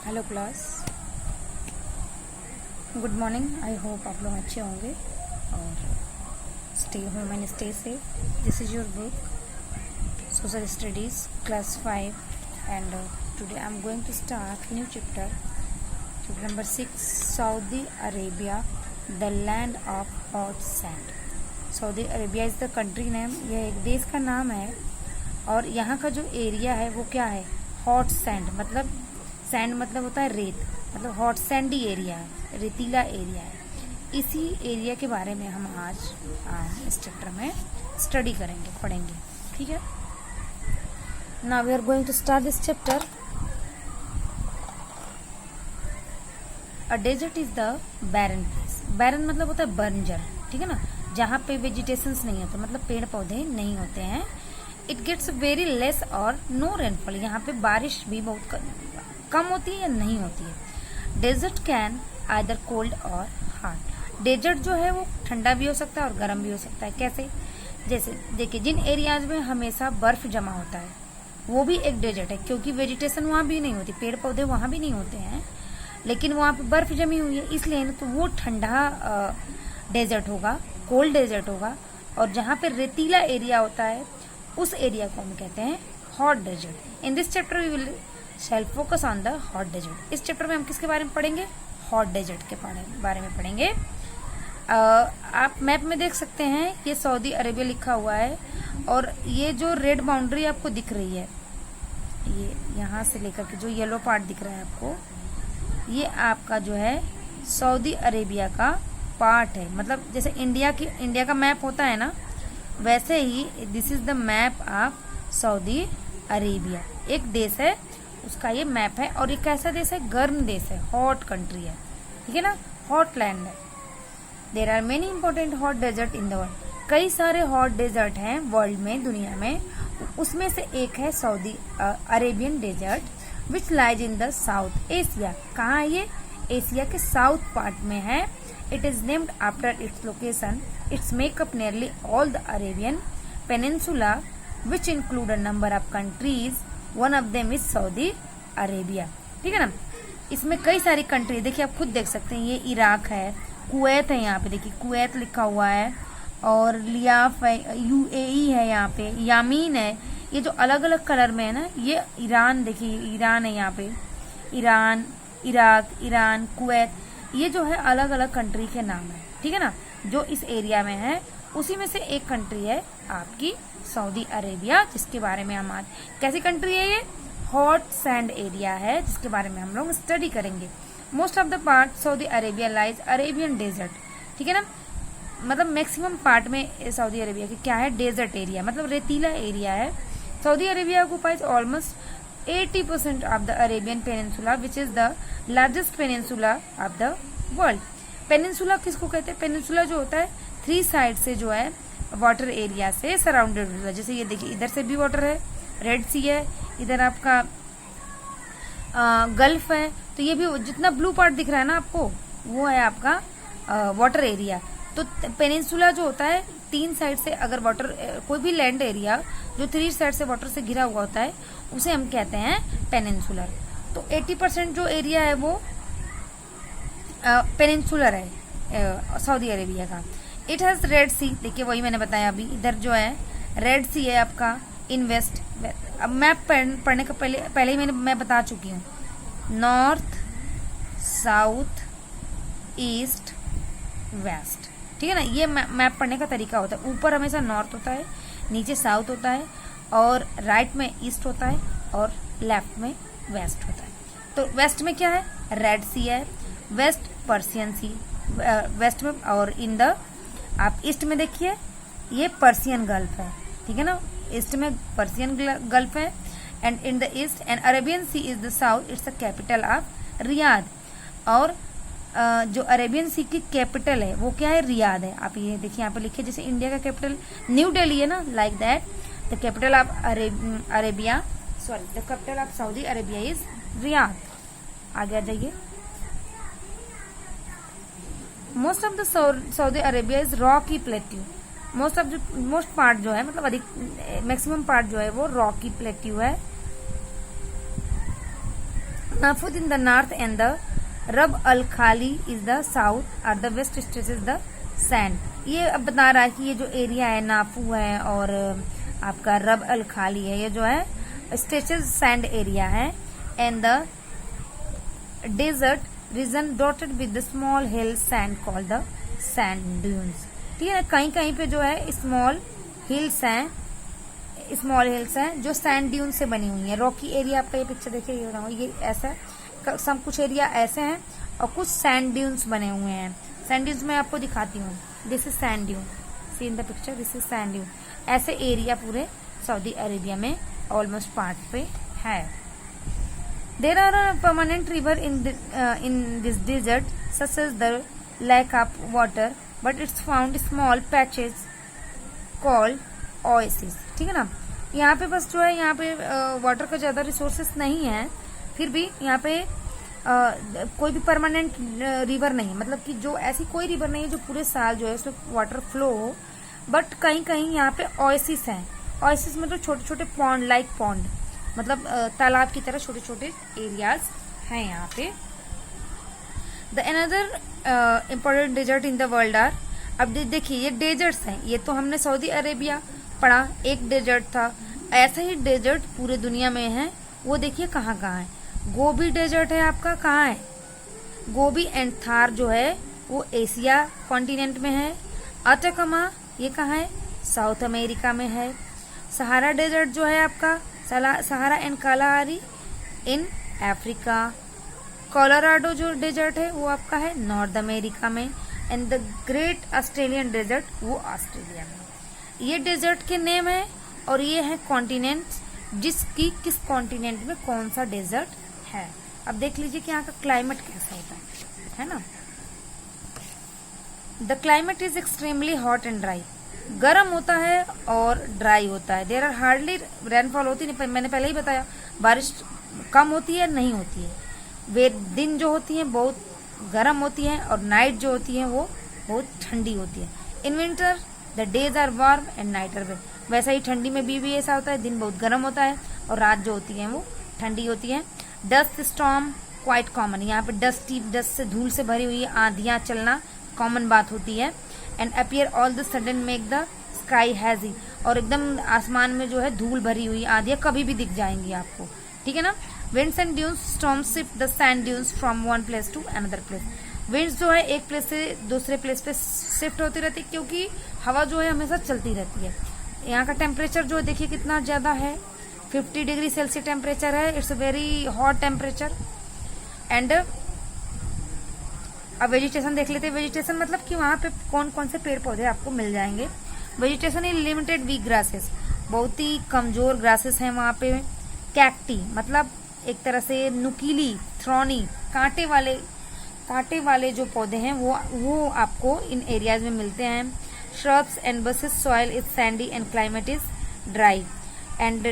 Hello class, good morning. I hope आप लोग अच्छे होंगे और stay home and stay safe. This is your book social studies class 5 and today I am going to start new chapter number 6, Saudi Arabia the land of hot sand. Saudi Arabia is the country name, यह एक देश का नाम है और यहाँ का जो एरिया है वो क्या है, हॉट सैंड। मतलब सैंड मतलब होता है रेत, मतलब हॉट सैंडी एरिया है, रेतीला एरिया है। इसी एरिया के बारे में हम आज इस चैप्टर में स्टडी करेंगे, पढ़ेंगे, ठीक है। Now we are going to start this chapter. A desert is the barren place. Barren मतलब होता है बंजर, ठीक है ना, जहाँ पे वेजिटेशंस नहीं होते, मतलब पेड़ पौधे नहीं होते हैं। इट गेट्स वेरी लेस और नो रेनफॉल, यहाँ पे बारिश भी बहुत कम होती है या नहीं होती है। डेजर्ट कैन आइदर कोल्ड और हॉट। डेजर्ट जो है वो ठंडा भी हो सकता है और गर्म भी हो सकता है। कैसे? जैसे देखिए, जिन एरियाज में हमेशा बर्फ जमा होता है वो भी एक डेजर्ट है, क्योंकि वेजिटेशन वहाँ भी नहीं होती, पेड़ पौधे वहाँ भी नहीं होते हैं, लेकिन वहाँ पे बर्फ जमी हुई है, इसलिए तो वो ठंडा डेजर्ट होगा, कोल्ड डेजर्ट होगा। और जहाँ पे रेतीला एरिया होता है उस एरिया को हम कहते हैं hot desert. In this chapter we will shall focus on the hot desert. इस चैप्टर में हम किसके बारे में पढ़ेंगे? हॉट डेजर्ट के बारे में पढ़ेंगे। आप मैप में देख सकते हैं, ये सऊदी अरेबिया लिखा हुआ है और ये जो रेड बाउंड्री आपको दिख रही है, ये यहाँ से लेकर के जो येलो पार्ट दिख रहा है आपको, ये आपका जो है सऊदी अरेबिया का पार्ट है। मतलब जैसे इंडिया का मैप होता है ना, वैसे ही this is the map of Saudi Arabia. एक देश है, उसका ये मैप है और ये कैसा देश है? गर्म देश है, हॉट कंट्री है, ठीक है ना, हॉट लैंड है। There are many important hot desert in the world. कई सारे हॉट डेजर्ट हैं वर्ल्ड में, दुनिया में। उसमें से एक है Saudi Arabian desert which lies in the south Asia. कहाँ है ये? एशिया के साउथ पार्ट में है। It is named after its location. Its make up nearly all the Arabian peninsula which include a number of countries. One of them is Saudi Arabia, ठीक है ना। इसमें कई सारी कंट्री, देखिए आप खुद देख सकते हैं, ये इराक है, कुवैत है, यहाँ पे देखिए कुवैत लिखा हुआ है, और लियाफ है, यूएई है, यहाँ पे यामीन है। ये जो अलग अलग कलर में है ना, ये ईरान, देखिए ईरान है यहाँ पे, ईरान, इराक, ईरान, कुवैत, ये जो है अलग अलग कंट्री के नाम है, ठीक है ना, जो इस एरिया में है। उसी में से एक कंट्री है आपकी सऊदी अरेबिया, जिसके बारे में हम आज, कैसी कंट्री है ये? हॉट सैंड एरिया है, जिसके बारे में हम लोग स्टडी करेंगे। Most of the part Saudi Arabia lies Arabian desert, ठीक है ना, मतलब मैक्सिमम पार्ट में सऊदी अरेबिया के क्या है? डेजर्ट एरिया, मतलब रेतीला एरिया है। Saudi Arabia occupies almost 80% of the Arabian peninsula which is the largest peninsula of the world. Peninsula किसको कहते हैं? पेनिनसुला जो होता है 3 साइड से जो है वाटर एरिया से सराउंडेड होता है। जैसे ये देखिए, इधर से भी वाटर है, रेड सी है, इधर आपका गल्फ है, तो ये भी जितना ब्लू पार्ट दिख रहा है ना आपको, वो है आपका वाटर एरिया। तो पेनिनसुला जो होता है 3 साइड से, अगर वाटर, कोई भी लैंड एरिया जो 3 साइड से वाटर से घिरा हुआ होता है, उसे हम कहते हैं पेनिनसुलर। तो 80% जो एरिया है वो पेनिनसुलर है सऊदी अरेबिया का। इट हैज रेड सी, देखिए वही मैंने बताया अभी, इधर जो है रेड सी है आपका इन वेस्ट। अब मैप पढ़ने का पहले ही मैं बता चुकी हूँ, नॉर्थ, साउथ, ईस्ट, वेस्ट, ठीक है ना। ये मैप पढ़ने का तरीका होता है। ऊपर हमेशा नॉर्थ होता है, नीचे साउथ होता है, और राइट में ईस्ट होता है, और लेफ्ट में वेस्ट होता है। तो वेस्ट में क्या है? रेड सी है, वेस्ट पर्सियन सी, वेस्ट में, और इन द आप ईस्ट में देखिए ये पर्सियन गल्फ है, ठीक है ना, ईस्ट में पर्सियन गल्फ है। And in the east and Arabian Sea is the south, it's the capital of Riyadh. और जो अरेबियन सी की कैपिटल है वो क्या है? रियाद है। आप ये देखिए, यहाँ पे लिखिए, जैसे इंडिया का कैपिटल न्यू दिल्ली है ना, like that the capital of Arabia, sorry, the capital of Saudi Arabia is Riyadh. आगे आ जाइए। Most of the Saudi Arabia is Rocky plateau. Most part जो है, मतलब अधिक मैक्सिमम पार्ट जो है वो रॉकी प्लेट्यू है। Nafud in the north and the Rab al Khali is the south और the west stretches is the sand. ये अब बता रहा है कि ये जो एरिया है नाफू है और आपका रब अल खाली है, ये जो है स्ट्रेचेस सैंड एरिया है and the desert region dotted with the small hill sand called the sand dunes. ठीक है ना, कहीं कहीं पे जो है स्मॉल हिल्स हैं जो सैंड ड्यून से बनी हुई है. रॉकी एरिया आपका ये पिक्चर देखिए, ये ऐसा सब कुछ एरिया ऐसे हैं और कुछ सैंड ड्यून्स बने हुए हैं. सैंड ड्यून्स मैं आपको दिखाती हूँ. This is sand dune, see in the picture, this is sand dune. ऐसे एरिया पूरे सऊदी अरेबिया में ऑलमोस्ट पार्ट पे है. There are a permanent river in this desert such as the lack of water but it's found small patches called oasis. ठीक है ना, यहाँ पे बस जो है यहाँ पे वाटर का ज्यादा रिसोर्सेस नहीं है, फिर भी यहाँ पे कोई भी परमानेंट रिवर नहीं, मतलब कि जो ऐसी कोई रिवर नहीं है जो पूरे साल जो है उसमें वाटर फ्लो हो, बट कहीं कहीं यहाँ पे ओएसिस हैं. ओएसिस मतलब छोटे छोटे पॉन्ड, लाइक पॉन्ड, मतलब तालाब की तरह छोटे छोटे एरियाज हैं यहाँ पे. The another important desert in the world are, अब देखिए ये डेजर्ट्स हैं, ये तो हमने सऊदी अरेबिया पढ़ा, एक डेजर्ट था. ऐसा ही डेजर्ट पूरे दुनिया में है, वो देखिए कहाँ कहाँ है. गोबी डेजर्ट है आपका, कहाँ है? गोबी एंड थार जो है वो एशिया कॉन्टिनेंट में है. अटाकामा ये कहाँ है? साउथ अमेरिका में है. सहारा डेजर्ट जो है आपका, Sahara and Kalahari in Africa. Colorado जो डेजर्ट है वो आपका है नॉर्थ अमेरिका में. And the great Australian desert वो ऑस्ट्रेलिया में. ये डेजर्ट के नेम है और ये है कॉन्टिनेंट, जिसकी किस कॉन्टिनेंट में कौन सा डेजर्ट है. अब देख लीजिए कि यहाँ का क्लाइमेट कैसा होता है ना. The climate is extremely hot and dry, गर्म होता है और ड्राई होता है. देयर आर हार्डली रेनफॉल होती नहीं, मैंने पहले ही बताया, बारिश कम होती है, नहीं होती है. वे दिन जो होती है बहुत गर्म होती है और नाइट जो होती है वो बहुत ठंडी होती है. In winter the days are warm and night are wet, वैसा ही ठंडी में भी ऐसा होता है, दिन बहुत गर्म होता है और रात जो होती है वो ठंडी होती है. डस्ट स्टॉर्म क्वाइट कॉमन, यहाँ पे डस्ट से धूल से भरी हुई आंधियां चलना कॉमन बात होती है. And appear all the sudden make the sky hazy, और एकदम आसमान में जो है धूल भरी हुई आंधियां कभी भी दिख जाएंगी आपको. ठीक है ना. Winds and dunes storm shift the sand dunes from one place to another place. Winds जो है एक प्लेस से दूसरे प्लेस पे शिफ्ट होती रहती है, क्योंकि हवा जो है हमेशा चलती रहती है. यहाँ का टेम्परेचर जो देखिए कितना ज्यादा है, 50 डिग्री सेल्सियस टेम्परेचर है. It's very hot temperature. And अब वेजिटेशन देख लेते हैं. वेजिटेशन मतलब कि वहाँ पे कौन कौन से पेड़ पौधे आपको मिल जाएंगे. Vegetation in limited weak grasses, बहुत ही कमजोर ग्रासेस हैं वहाँ पे. कैक्टी मतलब एक तरह से नुकीली, थ्रॉनी, कांटे वाले जो पौधे हैं वो आपको इन एरियाज में मिलते हैं. shrubs and bushes, soil is sandy and climate is dry. And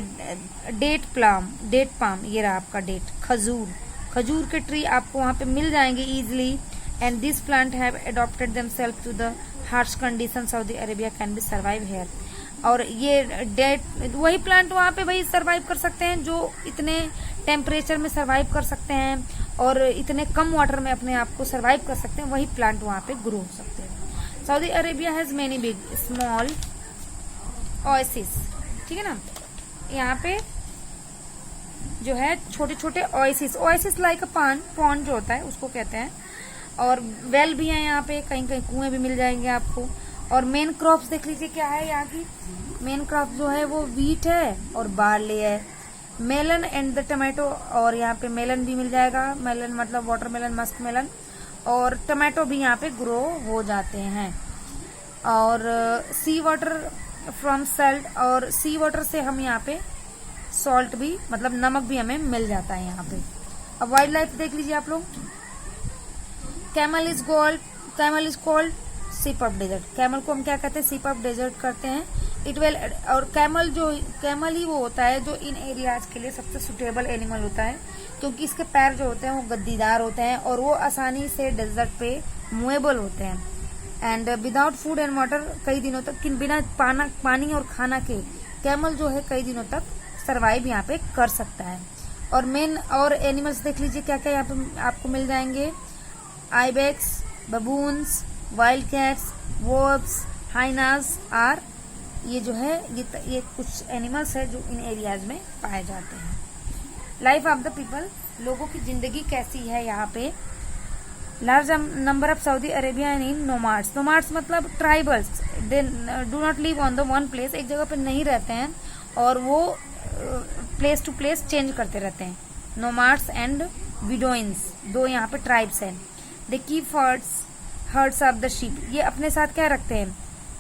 date palm, ये रहा आपका डेट. खजूर के ट्री आपको वहाँ पे मिल जाएंगे easily. And these plant have adopted themselves to the harsh conditions. Saudi Arabia can be survive here. और ये डेट वही प्लांट वहाँ पे भाई सरवाइव कर सकते हैं जो इतने टेम्परेचर में सरवाइव कर सकते हैं और इतने कम वाटर में अपने आप को सरवाइव कर सकते हैं, वही प्लांट वहाँ पे ग्रो हो सकते हैं. Saudi Arabia has many big small oasis. ठीक है ना, यहाँ पे जो है छोटे छोटे ओएसिस लाइक अ पॉन्ड जो होता है उसको कहते हैं. और वेल भी है यहाँ पे, कहीं कहीं कुएं भी मिल जाएंगे आपको. और मेन क्रॉप्स देख लीजिए क्या है यहाँ की. मेन क्रॉप जो है वो व्हीट है और बार्ले है. मेलन एंड द टमाटो, और यहाँ पे मेलन भी मिल जाएगा. मेलन मतलब वाटरमेलन, मस्क मेलन, और टमाटो भी यहाँ पे ग्रो हो जाते हैं. और सी वाटर फ्रॉम सॉल्ट, और सी वाटर से हम यहाँ पे सॉल्ट भी मतलब नमक भी हमें मिल जाता है यहाँ पे. अब वाइल्ड लाइफ देख लीजिए आप लोग. Camel is called ship of desert. Camel को हम क्या कहते हैं? सीपअप डेजर्ट करते हैं. इट वेल, और कैमल ही वो होता है जो इन एरियाज के लिए सबसे सुटेबल एनिमल होता है, क्योंकि इसके पैर जो होते हैं वो गद्दीदार होते हैं और वो आसानी से डेजर्ट पे मूवेबल होते हैं. And without food and water कई दिनों तक, बिना पानी और खाना के कैमल जो है कई दिनों तक सरवाइव यहाँ पे कर सकता है. और मेन और एनिमल्स देख लीजिए क्या क्या यहाँ पे आपको मिल जाएंगे। Ibex, baboons, wild cats, wolves, hyenas are, ये जो है ये कुछ एनिमल्स है जो इन एरियाज में पाए जाते हैं। लाइफ ऑफ द पीपल, लोगों की जिंदगी कैसी है यहाँ पे। Large number of Saudi Arabia in nomads, nomads मतलब tribals, they do not live on the one place, एक जगह पे नहीं रहते हैं और वो प्लेस टू प्लेस चेंज करते रहते हैं। नोमाड्स एंड विडोइंस, दो यहाँ पे ट्राइब्स हैं। They keep hertz of the sheep, ये अपने साथ क्या रखते हैं,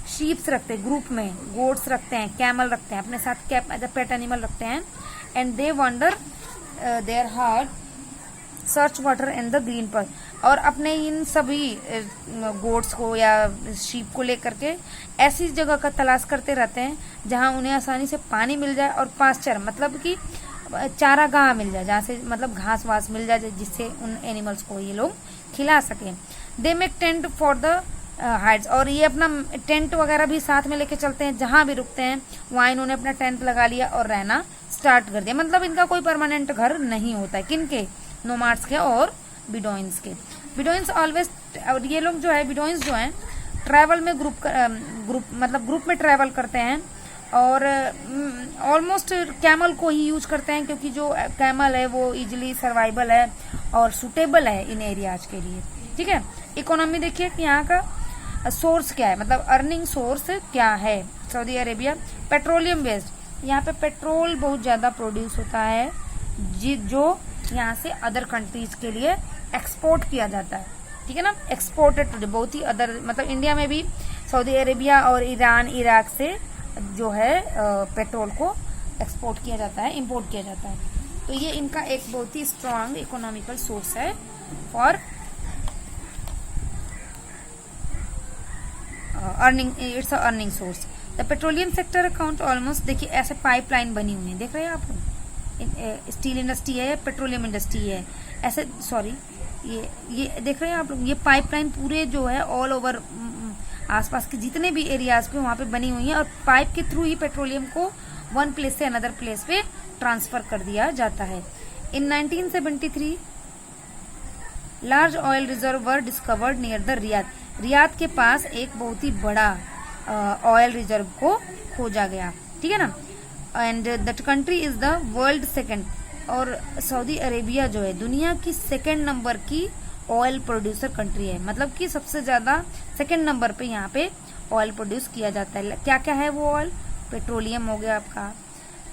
शीप्स रखते हैं ग्रुप में, गोट्स रखते हैं, कैमल रखते हैं, अपने साथ keep as a pet animal रखते हैं। And they wander their herd search water in the green पर, और अपने इन सभी गोट्स को या शीप को लेकर के ऐसी जगह का तलाश करते रहते हैं जहां उन्हें आसानी से पानी मिल जाए और पास्चर मतलब कि चारागाह मिल जाए, जहाँ से मतलब घास वास मिल जाए जिससे उन एनिमल्स को ये लोग खिला सकें। They make tent for the Heights, और ये अपना टेंट वगैरह भी साथ में लेके चलते हैं, जहां भी रुकते हैं वहां इन्होंने अपना टेंट लगा लिया और रहना स्टार्ट कर दिया। मतलब इनका कोई परमानेंट घर नहीं होता है, किनके, नोमाड्स के और बिडोइंस के। बिडोइंस ऑलवेज, और ये लोग जो है बिडोइंस जो है ट्रैवल में ग्रुप में ट्रैवल करते हैं और ऑलमोस्ट कैमल को ही यूज करते हैं, क्योंकि जो कैमल है वो इजिली सर्वाइबल है और सुटेबल है इन एरियाज के लिए। ठीक है, इकोनॉमी देखिए कि यहाँ का सोर्स क्या है, मतलब अर्निंग सोर्स क्या है सऊदी अरेबिया। पेट्रोलियम बेस्ड, यहाँ पे पेट्रोल बहुत ज्यादा प्रोड्यूस होता है जो यहाँ से अदर कंट्रीज के लिए एक्सपोर्ट किया जाता है। ठीक है ना, एक्सपोर्टेड टू बहुत ही अदर, मतलब इंडिया में भी सऊदी अरेबिया और ईरान इराक से जो है पेट्रोल को एक्सपोर्ट किया जाता है, इंपोर्ट किया जाता है। तो ये इनका एक बहुत ही स्ट्रांग इकोनॉमिकल सोर्स है for earning, it's a earning source. The petroleum sector account almost, देखिए ऐसे पाइपलाइन बनी हुई है, देख रहे हैं आप लोग, स्टील इंडस्ट्री है, पेट्रोलियम इंडस्ट्री है, ऐसे सॉरी ये देख रहे हैं आप लोग, ये पाइपलाइन पूरे जो है ऑल ओवर आसपास के जितने भी एरियाज पे वहां पे बनी हुई है और पाइप के थ्रू ही पेट्रोलियम को वन प्लेस से अनदर प्लेस पे ट्रांसफर कर दिया जाता है। इन 1973 large oil reserve were discovered near the Riyadh, Riyadh के पास एक बहुत ही बड़ा ऑयल रिजर्व को खोजा गया। ठीक है ना, and that country is the world second, और सऊदी अरेबिया जो है दुनिया की सेकंड नंबर की ऑयल प्रोड्यूसर कंट्री है, मतलब कि सबसे ज्यादा सेकंड नंबर पे यहाँ पे ऑयल प्रोड्यूस किया जाता है। क्या क्या है वो ऑयल, पेट्रोलियम हो गया आपका,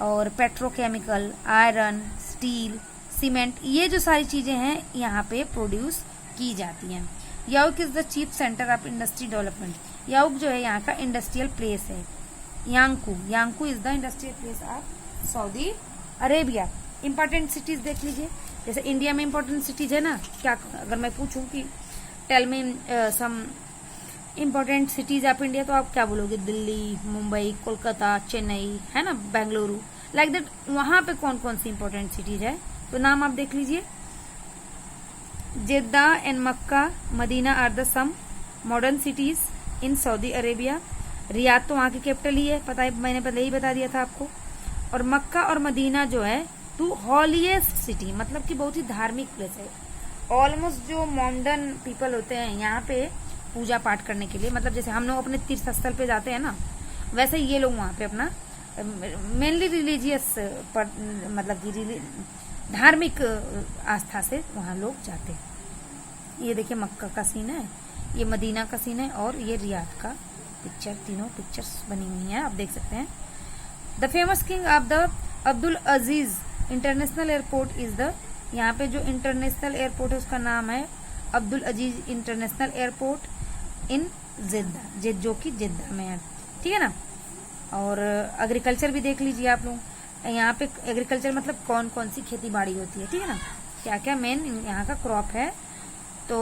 और पेट्रोकेमिकल, आयरन, स्टील, सीमेंट, ये जो सारी चीजें हैं यहाँ पे प्रोड्यूस की जाती हैं। याउक is the chief centre of industry development, याउक जो है यहाँ का इंडस्ट्रियल प्लेस है। यांकू is the industrial place of Saudi Arabia. Important cities देख लीजिए, जैसे इंडिया में इंपॉर्टेंट सिटीज है ना, क्या अगर मैं पूछूं कि tell me some important cities of India, तो आप क्या बोलोगे, दिल्ली, मुंबई, कोलकाता, चेन्नई, है ना, बेंगलुरु, लाइक दैट। वहां पे कौन कौन सी इंपॉर्टेंट सिटीज है, तो नाम आप देख लीजिए। Jeddah and Mecca, Medina are the some modern cities in Saudi Arabia. Riyadh तो वहां की कैपिटल ही है, पता है, मैंने पहले ही बता दिया था आपको। और मक्का और मदीना जो है टू हॉलीएस्ट सिटी, मतलब कि बहुत ही धार्मिक प्लेस है। ऑलमोस्ट जो मॉडर्न पीपल होते हैं यहाँ पे पूजा पाठ करने के लिए, मतलब जैसे हम लोग अपने तीर्थ स्थल पे जाते हैं ना, वैसे ये लोग वहाँ पे अपना मेनली रिलीजियस मतलब कि धार्मिक आस्था से वहाँ लोग जाते हैं। ये देखिए मक्का का सीन है, ये मदीना का सीन है, और ये रियाद का पिक्चर, तीनों पिक्चर्स बनी हुई हैं, आप देख सकते हैं। The famous king of the Abdul Aziz international airport is the, यहाँ पे जो इंटरनेशनल एयरपोर्ट है उसका नाम है अब्दुल अजीज इंटरनेशनल एयरपोर्ट इन जिद्दा, जो कि जिद्दा में है। ठीक है ना, और एग्रीकल्चर भी देख लीजिए आप लोग, यहाँ पे एग्रीकल्चर मतलब कौन कौन सी खेती बाड़ी होती है। ठीक है ना, क्या क्या मेन यहाँ का क्रॉप है। तो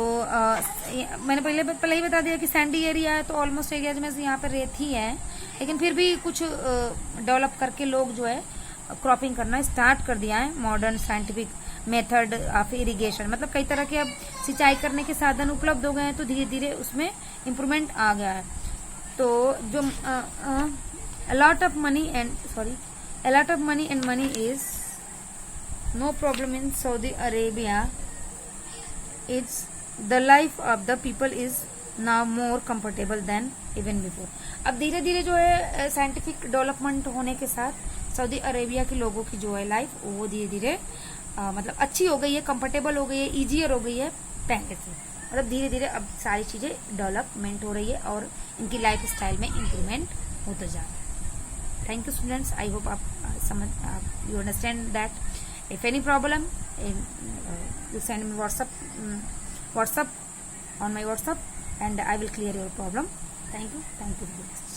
मैंने पहले ही बता दिया कि सैंडी एरिया है, तो ऑलमोस्ट एरियाज में यहाँ पे रेत ही है, लेकिन फिर भी कुछ डेवलप करके लोग जो है क्रॉपिंग करना स्टार्ट कर दिया है। Modern scientific method of irrigation, मतलब कई तरह के अब सिंचाई करने के साधन उपलब्ध हो गए हैं, तो धीरे धीरे उसमें इम्प्रूवमेंट आ गया है। तो जो a lot of money and money is no problem in Saudi Arabia. It's the life of the people is now more comfortable than even before. अब धीरे धीरे जो है साइंटिफिक डेवलपमेंट होने के साथ सऊदी अरेबिया के लोगों की जो है लाइफ वो धीरे धीरे मतलब अच्छी हो गई है, कंफर्टेबल हो गई है, इजियर हो गई है पहले से। मतलब धीरे धीरे अब सारी चीजें डेवलपमेंट हो रही है और इनकी लाइफ स्टाइल में इंप्रूवमेंट होता जा रहा है। Thank you students, I hope आप समझ you understand that. If any problem you send me WhatsApp on my WhatsApp and I will clear your problem. Thank you very much.